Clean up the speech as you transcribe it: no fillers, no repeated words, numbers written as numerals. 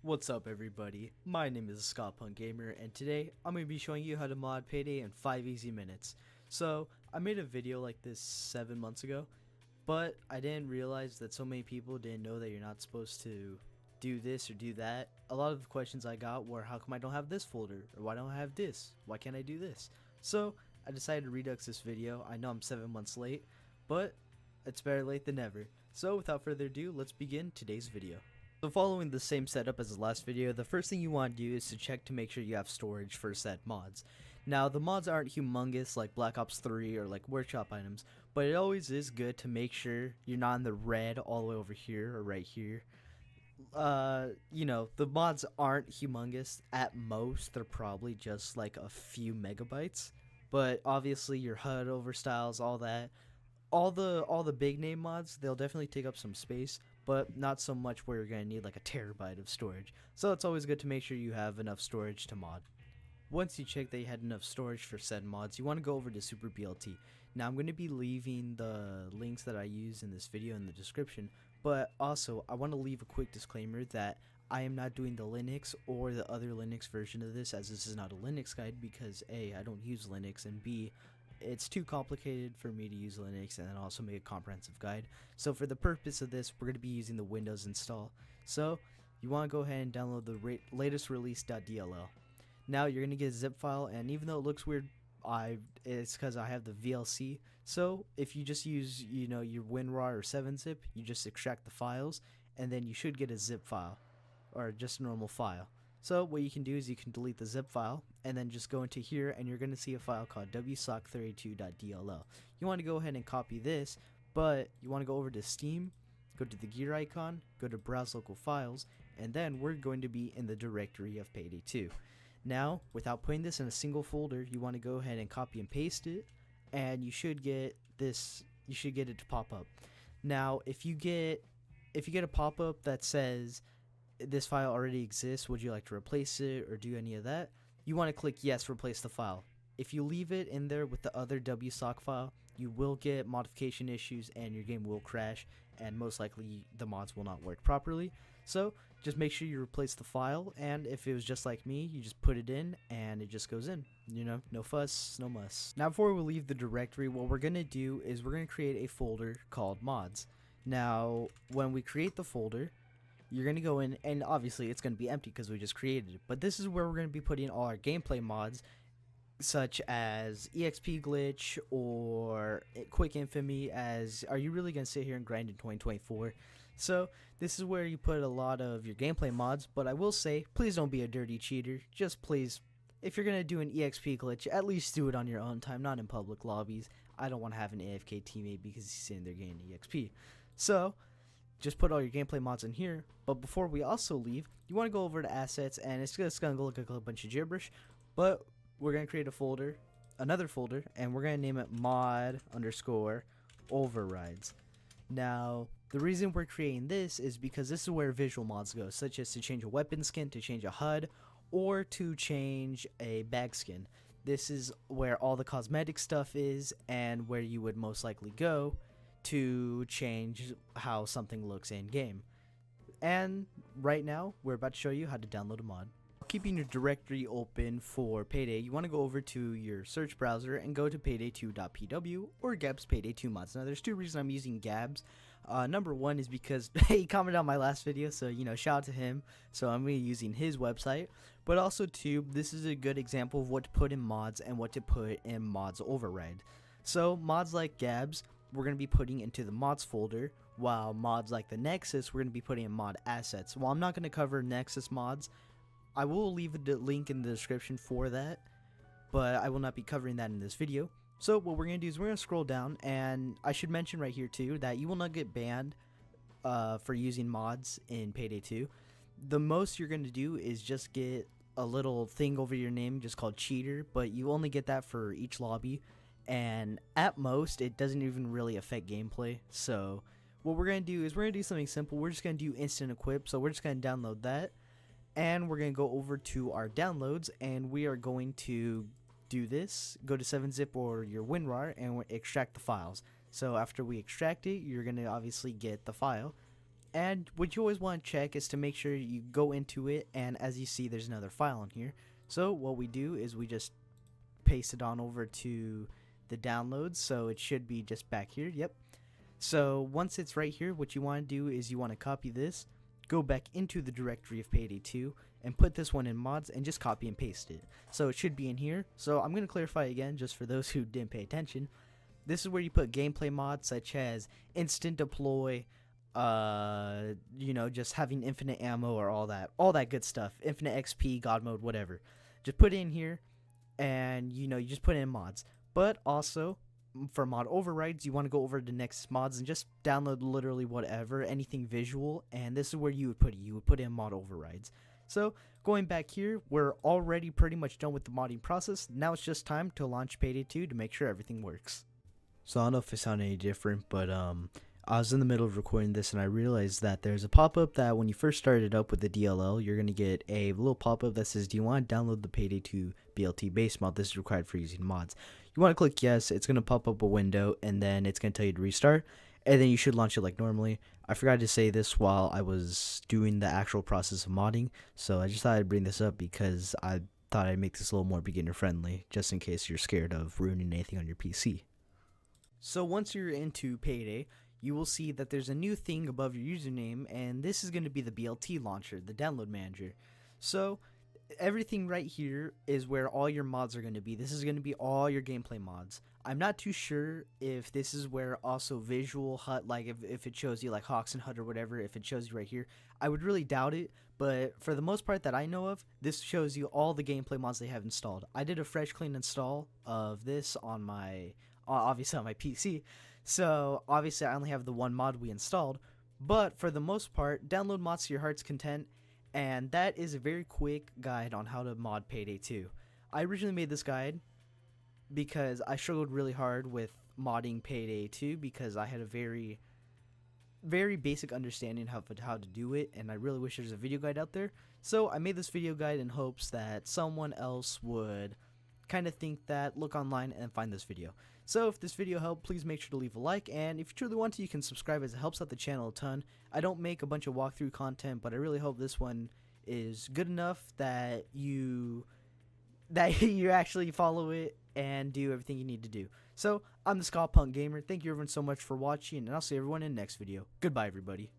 What's up everybody, my name is Scott Punk Gamer and today I'm going to be showing you how to mod Payday in 5 easy minutes. So I made a video like this 7 months ago, but I didn't realize that so many people didn't know that you're not supposed to do this or do that. A lot of the questions I got were how come I don't have this folder, or why don't I have this, why can't I do this? So I decided to redux this video. I know I'm 7 months late, but it's better late than never. So without further ado, let's begin today's video. So following the same setup as the last video, the first thing you want to do is to check to make sure you have storage for said mods. Now the mods aren't humongous like Black Ops 3 or like workshop items, but it always is good to make sure you're not in the red all the way over here or right here. You know, the mods aren't humongous. At most they're probably just like a few megabytes, but obviously your HUD overstyles, all that, all the big name mods, they'll definitely take up some space, but not so much where you're going to need like a terabyte of storage. So it's always good to make sure you have enough storage to mod. Once you check that you had enough storage for said mods, you want to go over to Super BLT. Now I'm going to be leaving the links that I use in this video in the description, but also I want to leave a quick disclaimer that I am not doing the Linux or the other Linux version of this, as this is not a Linux guide, because A, I don't use Linux, and B, it's too complicated for me to use Linux and then also make a comprehensive guide. So for the purpose of this, we're going to be using the Windows install. So you want to go ahead and download the latest release.dll. Now you're going to get a zip file, and even though it looks weird, it's because I have the VLC. So if you just use, you know, your WinRAR or 7-zip, you just extract the files, and then you should get a zip file or just a normal file. So what you can do is you can delete the zip file and then just go into here, and you're going to see a file called wsock32.dll. You want to go ahead and copy this, but you want to go over to Steam, go to the gear icon, go to browse local files, and then we're going to be in the directory of Payday 2. Now, without putting this in a single folder, you want to go ahead and copy and paste it, and you should get this, you should get it to pop up. Now, if you get a pop-up that says this file already exists, would you like to replace it or do any of that, you want to click yes, replace the file. If you leave it in there with the other wsock file, you will get modification issues and your game will crash, and most likely the mods will not work properly. So just make sure you replace the file, and if it was just like me, you just put it in and it just goes in. You know, no fuss, no muss. Now before we leave the directory, what we're going to do is we're going to create a folder called mods. Now when we create the folder, you're going to go in, and obviously it's going to be empty because we just created it, but this is where we're going to be putting all our gameplay mods, such as EXP glitch or quick infamy, as are you really going to sit here and grind in 2024? So this is where you put a lot of your gameplay mods, but I will say, please don't be a dirty cheater. Just please, if you're going to do an EXP glitch, at least do it on your own time, not in public lobbies. I don't want to have an AFK teammate because he's sitting there getting EXP. So just put all your gameplay mods in here. But before we also leave, you want to go over to assets, and it's just going to look like a bunch of gibberish, but we're going to create a folder, another folder, and we're going to name it mod underscore overrides. Now the reason we're creating this is because this is where visual mods go, such as to change a weapon skin, to change a HUD, or to change a bag skin. This is where all the cosmetic stuff is, and where you would most likely go to change how something looks in game. And right now we're about to show you how to download a mod. Keeping your directory open for Payday, you want to go over to your search browser and go to payday2.pw or Gab's Payday 2 mods. Now there's two reasons I'm using Gab's. Number one is because he commented on my last video, so you know, shout out to him, so I'm going to be using his website. But also too, this is a good example of what to put in mods and what to put in mods override. So mods like Gab's, we're going to be putting into the mods folder, while mods like the Nexus, we're going to be putting in mod assets. While I'm not going to cover Nexus mods, I will leave a link in the description for that, but I will not be covering that in this video. So what we're going to do is we're going to scroll down, and I should mention right here too that you will not get banned for using mods in Payday 2. The most you're going to do is just get a little thing over your name just called cheater, but you only get that for each lobby, and at most it doesn't even really affect gameplay. So what we're going to do is we're going to do something simple. We're just going to do instant equip, so we're just going to download that, and we're going to go over to our downloads, and we are going to do this. Go to 7-zip or your WinRAR and extract the files. So after we extract it, you're going to obviously get the file, And what you always want to check is to make sure you go into it, and as you see, there's another file in here. So what we do is we just paste it on over to the downloads, so it should be just back here. Yep. So once it's right here, what you want to do is you want to copy this, go back into the directory of Payday 2, and put this one in mods and just copy and paste it. So it should be in here. So I'm going to clarify again just for those who didn't pay attention. This is where you put gameplay mods such as instant deploy, just having infinite ammo or all that good stuff, infinite XP, god mode, whatever. Just put it in here, and you just put in mods. But also for mod overrides, you want to go over to next mods and just download literally whatever, anything visual, and this is where you would put it. You would put in mod overrides. So going back here, we're already pretty much done with the modding process. Now it's just time to launch Payday 2 to make sure everything works. So I don't know if it sounded any different, but I was in the middle of recording this and I realized that there's a pop-up that when you first started up with the DLL, you're going to get a little pop-up that says, do you want to download the Payday 2 BLT base mod? This is required for using mods. You want to click yes. It's going to pop up a window and then it's going to tell you to restart, and then you should launch it like normally. I forgot to say this while I was doing the actual process of modding, so I just thought I'd bring this up because I thought I'd make this a little more beginner friendly, just in case you're scared of ruining anything on your PC. So once you're into Payday, you will see that there's a new thing above your username, and this is going to be the BLT launcher, the download manager. So everything right here is where all your mods are going to be. This is going to be all your gameplay mods. I'm not too sure if this is where also visual HUD, like if it shows you like Hawks and HUD or whatever, if it shows you right here. I would really doubt it, but for the most part that I know of, this shows you all the gameplay mods they have installed. I did a fresh clean install of this on my obviously on my PC, so obviously I only have the one mod we installed, but for the most part, download mods to your heart's content, and that is a very quick guide on how to mod Payday 2. I originally made this guide because I struggled really hard with modding Payday 2 because I had a very basic understanding of how to do it, and I really wish there's a video guide out there. So I made this video guide in hopes that someone else would kind of think that, look online and find this video. So if this video helped, please make sure to leave a like, and if you truly want to, you can subscribe as it helps out the channel a ton. I don't make a bunch of walkthrough content, but I really hope this one is good enough that you actually follow it and do everything you need to do. So I'm the Scott Punk Gamer. Thank you everyone so much for watching, and I'll see everyone in the next video. Goodbye everybody.